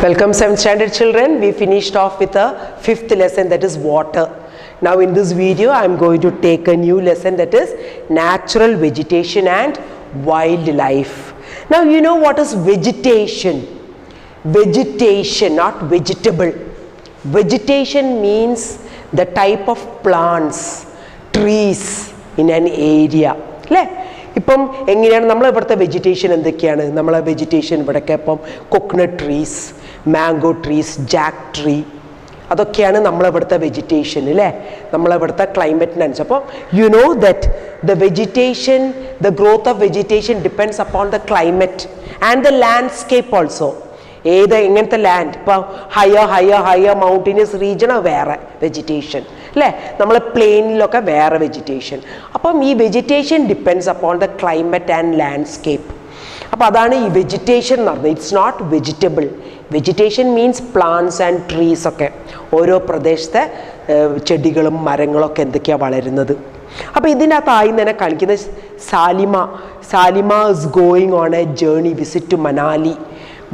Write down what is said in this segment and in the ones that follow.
Welcome 7th standard children. We finished off with the 5th lesson, that is water. Now in this video I am going to take a new lesson, that is natural vegetation and wildlife. Now you know what is vegetation? Vegetation, not vegetable. Vegetation means the type of plants, trees in an area. ഇപ്പം എങ്ങനെയാണ് നമ്മൾ ഇവിടുത്തെ vegetation എന്തൊക്കെയാണ്? നമ്മളെ vegetation ഇവിടെയൊക്കെ ഇപ്പം coconut trees, mango trees, jack tree, അതൊക്കെയാണ് നമ്മളിവിടുത്തെ വെജിറ്റേഷൻ അല്ലേ? നമ്മളിവിടുത്തെ ക്ലൈമറ്റിനനുസരിച്ച്. അപ്പോൾ you know that the vegetation, the growth of vegetation depends upon the climate and the landscape also. എങ്ങനത്തെ ലാൻഡ്, ഇപ്പോൾ ഹയർ മൗണ്ടൈനസ് റീജിയൺ വേറെ വെജിറ്റേഷൻ അല്ലേ, നമ്മൾ പ്ലെയിനിലൊക്കെ വേറെ വെജിറ്റേഷൻ. അപ്പം ഈ vegetation depends upon the climate and landscape. അപ്പോൾ അതാണ് ഈ വെജിറ്റേഷൻ എന്ന് പറഞ്ഞത്. It's not vegetable. Vegetation means plants and trees ഒക്കെ, ഓരോ പ്രദേശത്തെ ചെടികളും മരങ്ങളൊക്കെ എന്തൊക്കെയാണ് വളരുന്നത്. അപ്പോൾ ഇതിനകത്ത് ആയി തന്നെ കാണിക്കുന്നത് Salima is going on a journey visit to Manali.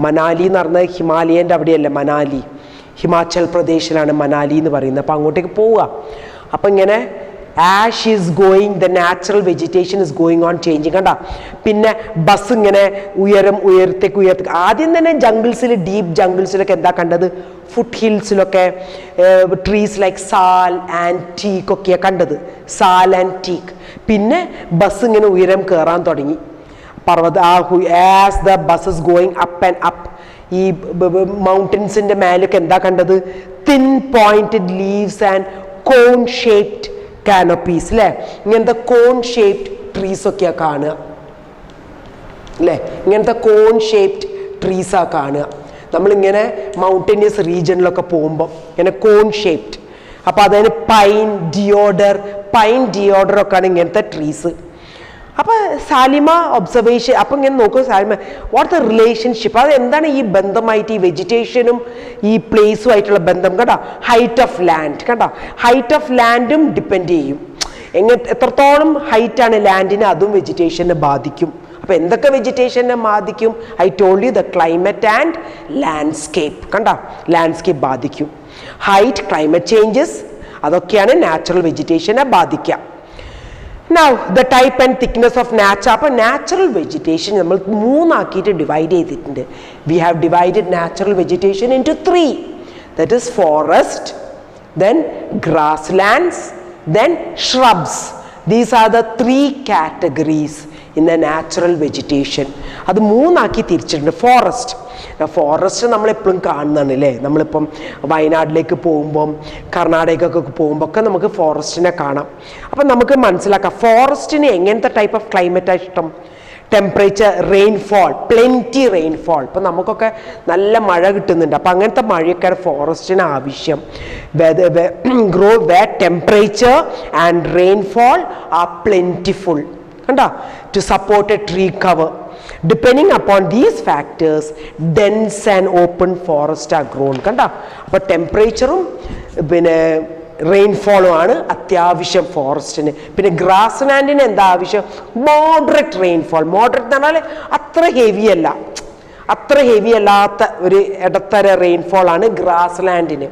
Manali എന്ന് പറഞ്ഞാൽ ഹിമാലയൻ്റെ അവിടെയല്ല, മനാലി ഹിമാചൽ പ്രദേശിലാണ് മനാലി എന്ന് പറയുന്നത്. അപ്പോൾ അങ്ങോട്ടേക്ക് പോവുക. അപ്പോൾ ഇങ്ങനെ ash is going, the natural vegetation is going on changing. കണ്ട, പിന്നെ ബസ് ഇങ്ങനെ ഉയരത്തേക്ക് ആദ്യം തന്നെ ജംഗിൾസിൽ, ഡീപ്പ് ജംഗിൾസിലൊക്കെ എന്താ കണ്ടത്? ഫുട് ഹിൽസിലൊക്കെ ട്രീസ് ലൈക്ക് സാൽ ആൻഡ് ടീക്ക് ഒക്കെയാണ് കണ്ടത്, സാൽ ആൻഡ് ടീക്ക്. പിന്നെ ബസ് ഇങ്ങനെ ഉയരം കയറാൻ തുടങ്ങി. As the bus is going up and up, ഈ മൗണ്ടൻസിന്റെ മേലൊക്കെ എന്താ കണ്ടത്? Thin pointed leaves and cone shaped canopies അല്ലേ? ഇങ്ങനത്തെ കോൺ ഷേപ്ഡ് ട്രീസ് ഒക്കെയാ കാണുക അല്ലേ? ഇങ്ങനത്തെ കോൺ ഷേപ്ഡ് ട്രീസാ കാണുക നമ്മളിങ്ങനെ മൗണ്ടൈനസ് റീജിയനിലൊക്കെ പോകുമ്പോൾ, ഇങ്ങനെ കോൺ ഷേപ്ഡ്. അപ്പോൾ അതിന് പൈൻ ഡിയോഡർ ഒക്കെയാണ് ഇങ്ങനത്തെ ട്രീസ്. അപ്പോൾ സാലിമ ഒബ്സർവേഷൻ, അപ്പം ഇങ്ങനെ നോക്കും സാലിമ, വാട്ട് ദ റിലേഷൻഷിപ്പ്, അത് എന്താണ് ഈ ബന്ധമായിട്ട്, ഈ വെജിറ്റേഷനും ഈ പ്ലേസും ആയിട്ടുള്ള ബന്ധം. കേട്ടോ, ഹൈറ്റ് ഓഫ് ലാൻഡ്, കേട്ടോ, ഹൈറ്റ് ഓഫ് ലാൻഡും ഡിപ്പെൻഡ് ചെയ്യും. എത്രത്തോളം ഹൈറ്റാണ് ലാൻഡിന്, അതും വെജിറ്റേഷനെ ബാധിക്കും. അപ്പോൾ എന്തൊക്കെ വെജിറ്റേഷനെ ബാധിക്കും? I told you, the climate and landscape. കണ്ടോ, ലാൻഡ്സ്കേപ്പ് ബാധിക്കും. ഹൈറ്റ്, ക്ലൈമറ്റ് ചേഞ്ചസ്, അതൊക്കെയാണ് നാച്ചുറൽ വെജിറ്റേഷനെ ബാധിക്കുക. Now the type and thickness of natural. അപ്പോൾ നാച്ചുറൽ വെജിറ്റേഷൻ നമ്മൾ മൂന്നാക്കിയിട്ട് ഡിവൈഡ് ചെയ്തിട്ടുണ്ട്. We have divided natural vegetation into 3. That is forest, then grasslands, then shrubs. These are the 3 categories in the natural vegetation. അത് മൂന്നാക്കി തിരിച്ചിട്ടുണ്ട്. Forest നമ്മളെപ്പോഴും കാണുന്നതാണ് അല്ലേ? നമ്മളിപ്പം വയനാട്ടിലേക്ക് പോകുമ്പം, കർണാടകയ്ക്കൊക്കെ പോകുമ്പോൾ ഒക്കെ നമുക്ക് ഫോറസ്റ്റിനെ കാണാം. അപ്പം നമുക്ക് മനസ്സിലാക്കാം ഫോറസ്റ്റിന് എങ്ങനത്തെ ടൈപ്പ് ഓഫ് ക്ലൈമറ്റാണ് ഇഷ്ടം. Temperature, rainfall, plenty rainfall. ഇപ്പം നമുക്കൊക്കെ നല്ല മഴ കിട്ടുന്നുണ്ട്. അപ്പം അങ്ങനത്തെ മഴയൊക്കെയാണ് ഫോറസ്റ്റിന് ആവശ്യം. Grow way temperature and rainfall are plentiful. കണ്ടോ, to support a tree cover. Depending upon these factors, dense and open forests are grown. കണ്ടോ, അപ്പോൾ ടെമ്പറേച്ചറും പിന്നെ റെയിൻഫോളും ആണ് അത്യാവശ്യം ഫോറസ്റ്റിന്. പിന്നെ ഗ്രാസ് ലാൻഡിന് എന്താ ആവശ്യം? Moderate rainfall. മോഡറേറ്റ് എന്ന് പറഞ്ഞാൽ അത്ര ഹെവി അല്ലാത്ത ഒരു ഇടത്തര റെയിൻഫോൾ ആണ് ഗ്രാസ് ലാൻഡിന്.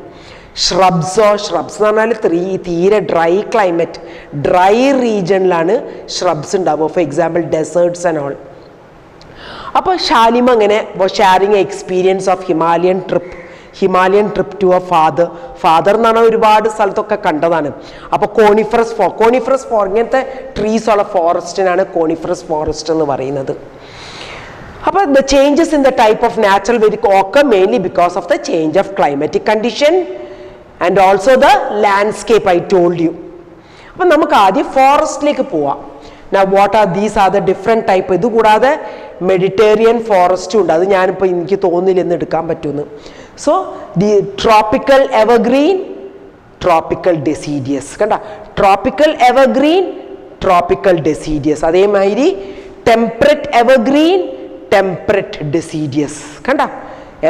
ഷ്രബ്സ് എന്ന് പറഞ്ഞാൽ തീരെ ഡ്രൈ ക്ലൈമറ്റ്, ഡ്രൈ റീജിയണിലാണ് ഷ്രബ്സ് ഉണ്ടാവുക. For example deserts and all. അപ്പോൾ ഷാലിമ അങ്ങനെ sharing experience of Himalayan trip to a father എന്ന് പറഞ്ഞാൽ ഒരുപാട് സ്ഥലത്തൊക്കെ കണ്ടതാണ്. അപ്പോൾ കോണിഫറസ് ഇങ്ങനത്തെ ട്രീസ് ഉള്ള ഫോറസ്റ്റിനാണ് കോണിഫറസ് ഫോറസ്റ്റ് എന്ന് പറയുന്നത്. അപ്പോൾ the changes in the type of natural ochre mainly because of the change of climatic condition and also the landscape I told you. അപ്പം നമുക്ക് ആദ്യം ഫോറസ്റ്റിലേക്ക് പോവാം. Now what are these are the different type. ഇത് കൂടാതെ Mediterranean ഫോറസ്റ്റും ഉണ്ട്. അത് ഞാനിപ്പോൾ എനിക്ക് തോന്നില്ല എന്ന് എടുക്കാൻ പറ്റുമെന്ന്. So the tropical evergreen, tropical deciduous. കണ്ട, ട്രോപ്പിക്കൽ എവർഗ്രീൻ, ട്രോപ്പിക്കൽ ഡെസീഡിയസ്. അതേമാതിരി ടെമ്പറേറ്റ് എവർഗ്രീൻ, ടെമ്പറേറ്റ് ഡെസീഡിയസ്. കണ്ട,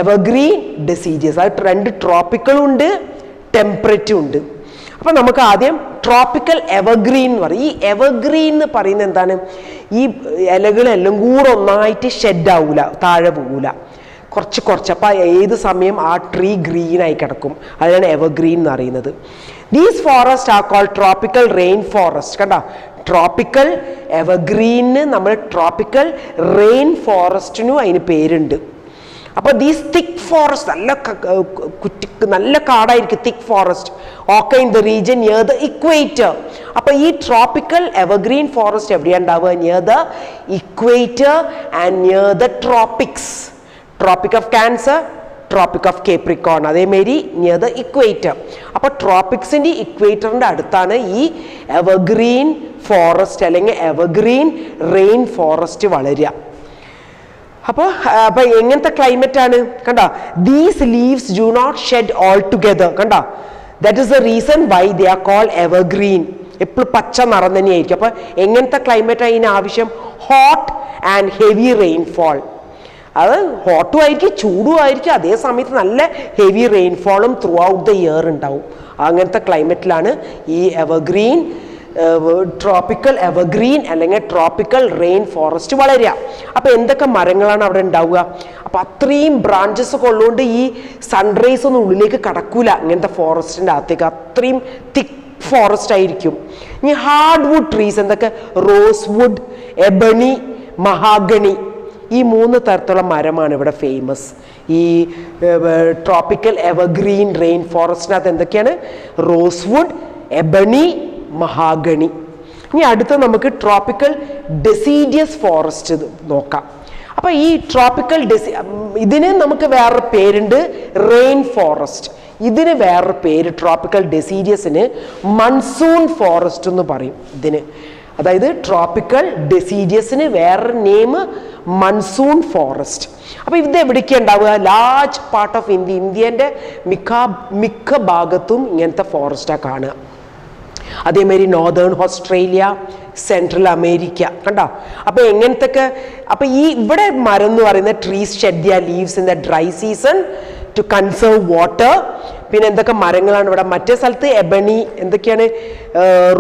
എവർഗ്രീൻ, ഡെസീഡിയസ്. അത് 2 ട്രോപ്പിക്കലും ഉണ്ട്, ടെമ്പറേറ്റും ഉണ്ട്. അപ്പം നമുക്ക് ആദ്യം ട്രോപ്പിക്കൽ എവർഗ്രീൻ എന്ന് പറയും. ഈ എവർഗ്രീൻ എന്ന് പറയുന്നത് എന്താണ്? ഈ ഇലകളെല്ലാം കൂടെ ഒന്നായിട്ട് ഷെഡ് ആവൂല, താഴെ പോകൂല. കുറച്ച് അപ്പോൾ ഏത് സമയം ആ ട്രീ ഗ്രീൻ ആയി കിടക്കും. അതിനാണ് എവർഗ്രീൻ എന്ന് പറയുന്നത്. These forest are called tropical rain forest. കണ്ടോ, ട്രോപ്പിക്കൽ എവർഗ്രീനിന് നമ്മൾ ട്രോപ്പിക്കൽ റെയിൻ ഫോറസ്റ്റിനും അതിന് പേരുണ്ട്. അപ്പോൾ ദീസ് തിക്ക് ഫോറസ്റ്റ് നല്ല കാടായിരിക്കും, തിക്ക് ഫോറസ്റ്റ് ഒക്കെ in the region near the equator. അപ്പോൾ ഈ ട്രോപ്പിക്കൽ എവർഗ്രീൻ ഫോറസ്റ്റ് എവിടെയാണ് ഉണ്ടാവുക? Near the equator and near the tropics. Tropic of cancer, tropic of Capricorn, അതേമാതിരി നിയർ ദ ഇക്വേറ്റർ. അപ്പോൾ ട്രോപ്പിക്സിൻ്റെ ഇക്വേറ്ററിൻ്റെ അടുത്താണ് ഈ എവർഗ്രീൻ ഫോറസ്റ്റ് അല്ലെങ്കിൽ എവർഗ്രീൻ റെയിൻ ഫോറസ്റ്റ് വളരുക. അപ്പോൾ എങ്ങനത്തെ ക്ലൈമറ്റ് ആണ്? കണ്ടോ, these leaves do not shed all together. കണ്ടോ, that is the reason why they are called evergreen. എപ്പോഴും പച്ച നിറം തന്നെയായിരിക്കും. അപ്പോൾ എങ്ങനത്തെ ക്ലൈമറ്റ് അതിന് ആവശ്യം? Hot and heavy rainfall. അത് ഹോട്ടും ആയിരിക്കും, ചൂടും ആയിരിക്കും, അതേ സമയത്ത് നല്ല ഹെവി റെയിൻഫോളും ത്രൂ ഔട്ട് ദ ഇയർ ഉണ്ടാവും. അങ്ങനത്തെ ക്ലൈമറ്റിലാണ് ഈ എവർഗ്രീൻ ട്രോപ്പിക്കൽ എവർഗ്രീൻ അല്ലെങ്കിൽ ട്രോപ്പിക്കൽ റെയിൻ ഫോറസ്റ്റ് വളരുക. അപ്പോൾ എന്തൊക്കെ മരങ്ങളാണ് അവിടെ ഉണ്ടാവുക? അപ്പോൾ അത്രയും ബ്രാഞ്ചസ് ഒക്കെ ഉള്ളതുകൊണ്ട് ഈ സൺറൈസ് ഒന്നും ഉള്ളിലേക്ക് കടക്കൂല ഇങ്ങനത്തെ ഫോറസ്റ്റിൻ്റെ അകത്തേക്ക്. അത്രയും തിക്ക് ഫോറസ്റ്റ് ആയിരിക്കും. ഇനി ഹാർഡ് വുഡ് ട്രീസ് എന്തൊക്കെ? Rose would, ebony, mahogany. ഈ 3 തരത്തിലുള്ള മരമാണ് ഇവിടെ ഫേമസ്. ഈ ട്രോപ്പിക്കൽ എവർഗ്രീൻ റെയിൻ ഫോറസ്റ്റിനകത്ത് എന്തൊക്കെയാണ്? Rosewood, ebony, mahogany. ഇനി അടുത്ത നമുക്ക് ട്രോപ്പിക്കൽ ഡെസീഡിയസ് ഫോറസ്റ്റ് നോക്കാം. അപ്പോൾ ഈ ട്രോപ്പിക്കൽ ഇതിന് നമുക്ക് വേറൊരു പേരുണ്ട്, റെയിൻ ഫോറസ്റ്റ്. ഇതിന് വേറൊരു പേര് ട്രോപ്പിക്കൽ ഡെസീഡിയസിന് മൺസൂൺ ഫോറസ്റ്റ് എന്ന് പറയും ഇതിന്. അതായത് ട്രോപ്പിക്കൽ ഡെസീഡിയസിന് വേറൊരു നെയിം മൺസൂൺ ഫോറസ്റ്റ്. അപ്പോൾ ഇത് എവിടേക്കാണ് ഉണ്ടാവുക? ലാർജ് പാർട്ട് ഓഫ് ഇന്ത്യൻ്റെ മിക്ക ഭാഗത്തും ഇങ്ങനത്തെ ഫോറസ്റ്റാണ് കാണുക. അതേമാതിരി നോർത്തേൺ ഓസ്ട്രേലിയ, സെൻട്രൽ അമേരിക്ക. കണ്ടോ, അപ്പോൾ എങ്ങനത്തൊക്കെ? അപ്പോൾ ഈ ഇവിടെ മരം എന്ന് പറയുന്ന trees shed their leaves in the dry season to conserve water. പിന്നെ എന്തൊക്കെ മരങ്ങളാണ് ഇവിടെ? മറ്റേ സ്ഥലത്ത് എബണി, എന്തൊക്കെയാണ്?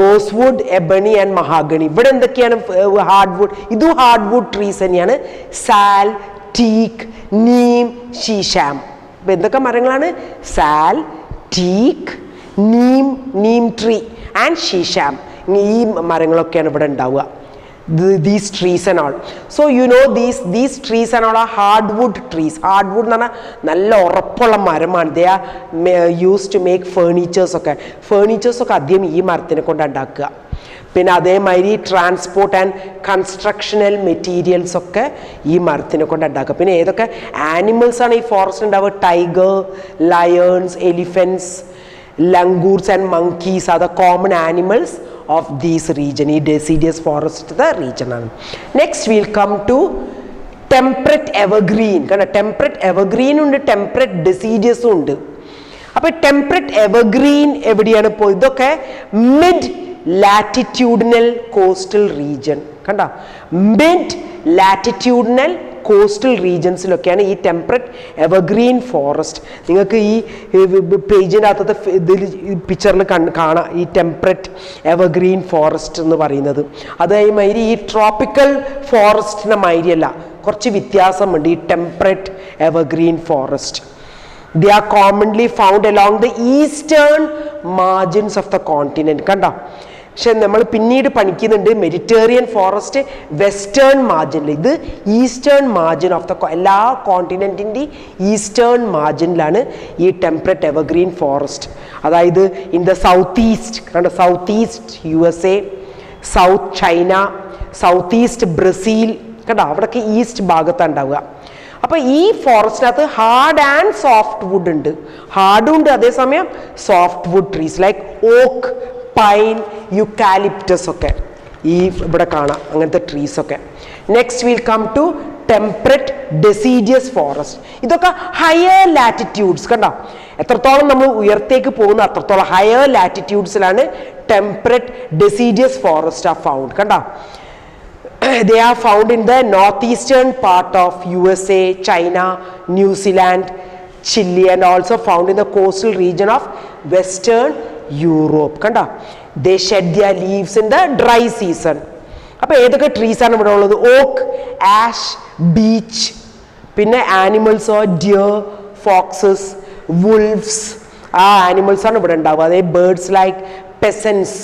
Rosewood, ebony and mahogany. ഇവിടെ എന്തൊക്കെയാണ്? Hardwood. ഇതും ഹാർഡ് വുഡ് ട്രീസ് തന്നെയാണ്. സാൽ, ടീക്ക്, നീം, ഷീഷാം. അപ്പോൾ എന്തൊക്കെ മരങ്ങളാണ്? Sal, teak, neem tree and sheesham. ഈ മരങ്ങളൊക്കെയാണ് ഇവിടെ ഉണ്ടാവുക. These trees and all. So you know these trees and all are hardwood trees. Hardwood എന്ന് പറഞ്ഞാൽ നല്ല ഉറപ്പുള്ള മരമാണ്. They are used to make furnitures ഒക്കെ. Furnitures ഒക്കെ ആദ്യം ഈ മരത്തിനെ കൊണ്ട് ഉണ്ടാക്കുക. പിന്നെ അതേമാതിരി ട്രാൻസ്പോർട്ട് ആൻഡ് കൺസ്ട്രക്ഷണൽ മെറ്റീരിയൽസ് ഒക്കെ ഈ മരത്തിനെ കൊണ്ട് ഉണ്ടാക്കുക. പിന്നെ ഏതൊക്കെ ആനിമൽസ് ആണ് ഈ ഫോറസ്റ്റ് ഉണ്ടാവുക? Tiger, lions, elephants, langurs and monkeys are the common animals of this region. ഈ deciduous forest the region ആണ്. Next we'll come to temperate evergreen. കാരണം temperate evergreen ഉണ്ട്, temperate deciduous ഉണ്ട്. അപ്പോൾ temperate evergreen എവിടെയാണ് ഇപ്പോൾ? ഇതൊക്കെ മിഡ് ലാറ്റിറ്റ്യൂഡിനൽ കോസ്റ്റൽ റീജിയൻ. കണ്ട, മിഡ് ലാറ്റിറ്റ്യൂഡിനൽ കോസ്റ്റൽ റീജൻസിലൊക്കെയാണ് ഈ ടെമ്പറേറ്റ് എവർഗ്രീൻ ഫോറസ്റ്റ്. നിങ്ങൾക്ക് ഈ പേജിൻ്റെ അകത്തത്തെ ഇതിൽ പിക്ചറിൽ കാണാം ഈ ടെമ്പറേറ്റ് എവർഗ്രീൻ ഫോറസ്റ്റ് എന്ന് പറയുന്നത്. അതേമാതിരി ഈ ട്രോപ്പിക്കൽ ഫോറസ്റ്റിൻ്റെ മാതിരിയല്ല, കുറച്ച് വ്യത്യാസമുണ്ട് ഈ temperate evergreen forest. They are commonly found along the eastern margins of the continent. കണ്ടോ, പക്ഷെ നമ്മൾ പിന്നീട് പഠിക്കുന്നുണ്ട് മെഡിറ്ററേനിയൻ ഫോറസ്റ്റ് വെസ്റ്റേൺ മാർജിനിൽ. ഇത് ഈസ്റ്റേൺ മാർജിൻ ഓഫ് ദ എല്ലാ കോണ്ടിനെൻറ്റിൻ്റെ ഈസ്റ്റേൺ മാർജിനിലാണ് ഈ ടെമ്പറേറ്റ് എവർഗ്രീൻ ഫോറസ്റ്റ്. അതായത് ഇൻ ദ സൗത്ത് ഈസ്റ്റ്, കണ്ടോ, south east USA, south China, south east Brazil, കണ്ടോ, അവിടെയൊക്കെ ഈസ്റ്റ് ഭാഗത്താണ് ഉണ്ടാവുക. അപ്പോൾ ഈ ഫോറസ്റ്റിനകത്ത് ഹാർഡ് ആൻഡ് സോഫ്റ്റ് വുഡ് ഉണ്ട്. ഹാർഡും ഉണ്ട്, അതേസമയം soft wood trees like oak, pine, eucalyptus ഒക്കെ ഈ ഇവിടെ കാണാം, അങ്ങനത്തെ ട്രീസൊക്കെ. Next will come to temperate deciduous forest. ഇതൊക്കെ ഹയർ ലാറ്റിറ്റ്യൂഡ്സ്. കണ്ടോ, എത്രത്തോളം നമ്മൾ ഉയർത്തേക്ക് പോകുന്ന അത്രത്തോളം ഹയർ ലാറ്റിറ്റ്യൂഡ്സിലാണ് temperate deciduous forest are found. കണ്ടോ, they are found in the northeastern part of USA, China, New Zealand, Chile, and also found in the coastal region of Western Europe. കണ്ടോ, they shed their leaves in the dry season. അപ്പോൾ ഏതൊക്കെ trees ആണ് ഇവിടെ ഉള്ളത്? ഓക്ക്, ash, beach, പിന്നെ ആനിമൽസോ dear, foxes, Wolves, ആ ആനിമൽസാണ് ഇവിടെ ഉണ്ടാവുക. അതായത് ബേർഡ്സ് ലൈക്ക് പെസൻസ്,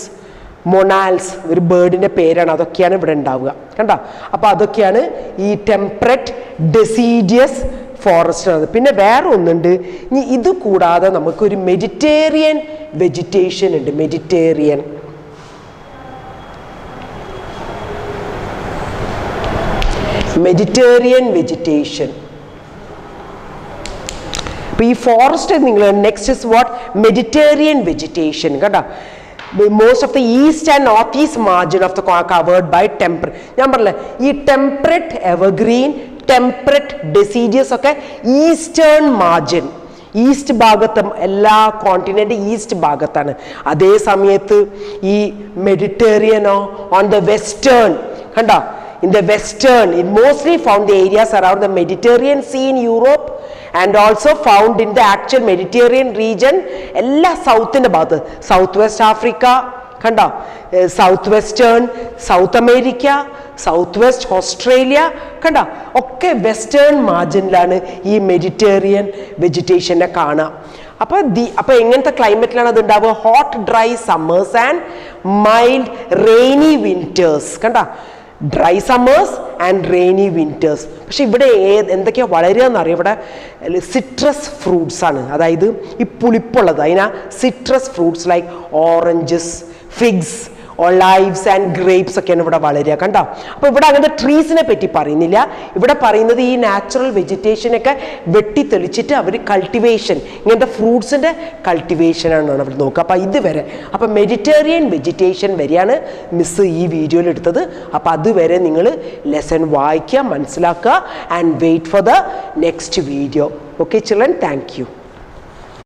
മൊണാൽസ്, ഒരു ബേർഡിൻ്റെ പേരാണ്, അതൊക്കെയാണ് ഇവിടെ ഉണ്ടാവുക. കണ്ടോ? അപ്പോൾ അതൊക്കെയാണ് ഈ ടെമ്പറേറ്റ് ഡെസിഡിയസ് ഫോറസ്റ്റ്. പിന്നെ വേറെ ഒന്നുണ്ട്, ഇനി ഇത് കൂടാതെ നമുക്കൊരു മെഡിറ്റേറിയൻ വെജിറ്റേഷൻ ഉണ്ട്. Mediterranean vegetation. അപ്പോൾ ഈ ഫോറസ്റ്റ് നിങ്ങൾ next is what Mediterranean vegetation. കേട്ടോ? most of the east and northeast margin of the covered by temperate. ഞാൻ പറഞ്ഞില്ലേ ഈ ടെമ്പറേറ്റ് എവർഗ്രീൻ, ടെമ്പറേറ്റ് ഡെസിഡിയസ് ഒക്കെ ഈസ്റ്റേൺ മാർജിൻ, ഈസ്റ്റ് ഭാഗത്തും എല്ലാ കോണ്ടിനെന്റ് ഈസ്റ്റ് ഭാഗത്താണ്. അതേ സമയത്ത് ഈ മെഡിറ്റേറിയനോ ഓൺ ദ വെസ്റ്റേൺ. കണ്ടോ? in the western, it mostly found the areas around the Mediterranean Sea in Europe and also found in the actual Mediterranean region. എല്ലാ സൗത്തിൻ്റെ ഭാഗത്ത്, സൗത്ത് വെസ്റ്റ് ആഫ്രിക്ക, കണ്ടോ? South western south America, south west Australia, കണ്ടോ? ഒക്കെ western മാർജിനിലാണ് ഈ Mediterranean വെജിറ്റേഷനെ കാണുക. അപ്പോൾ എങ്ങനത്തെ ക്ലൈമറ്റിലാണ് അത് ഉണ്ടാവുക? Hot dry summers and mild rainy winters. കണ്ടോ? Dry summers and rainy winters. പക്ഷെ ഇവിടെ എന്തൊക്കെയാണ് വളരുക എന്നറിയാം? ഇവിടെ സിട്രസ് ഫ്രൂട്ട്സ് ആണ്. അതായത് ഈ പുളിപ്പുള്ളത്, അതിനാ citrus fruits like oranges, figs, olives and grapes ഒക്കെയാണ് ഇവിടെ വളരുക. കണ്ടോ? അപ്പോൾ ഇവിടെ അങ്ങനത്തെ ട്രീസിനെ പറ്റി പറയുന്നില്ല. ഇവിടെ പറയുന്നത് ഈ നാച്ചുറൽ വെജിറ്റേഷനൊക്കെ വെട്ടി തെളിച്ചിട്ട് അവർ കൾട്ടിവേഷൻ, ഇങ്ങനത്തെ ഫ്രൂട്ട്സിൻ്റെ കൾട്ടിവേഷനാണ് അവർ നോക്കുക. അപ്പോൾ ഇതുവരെ അപ്പോൾ മെഡിറ്റേറിയൻ വെജിറ്റേഷൻ വരെയാണ് മിസ് ഈ വീഡിയോയിൽ എടുത്തത്. അപ്പോൾ അതുവരെ നിങ്ങൾ ലെസൺ വായിക്കുക, മനസ്സിലാക്കുക and wait for the next video. Okay children, thank U.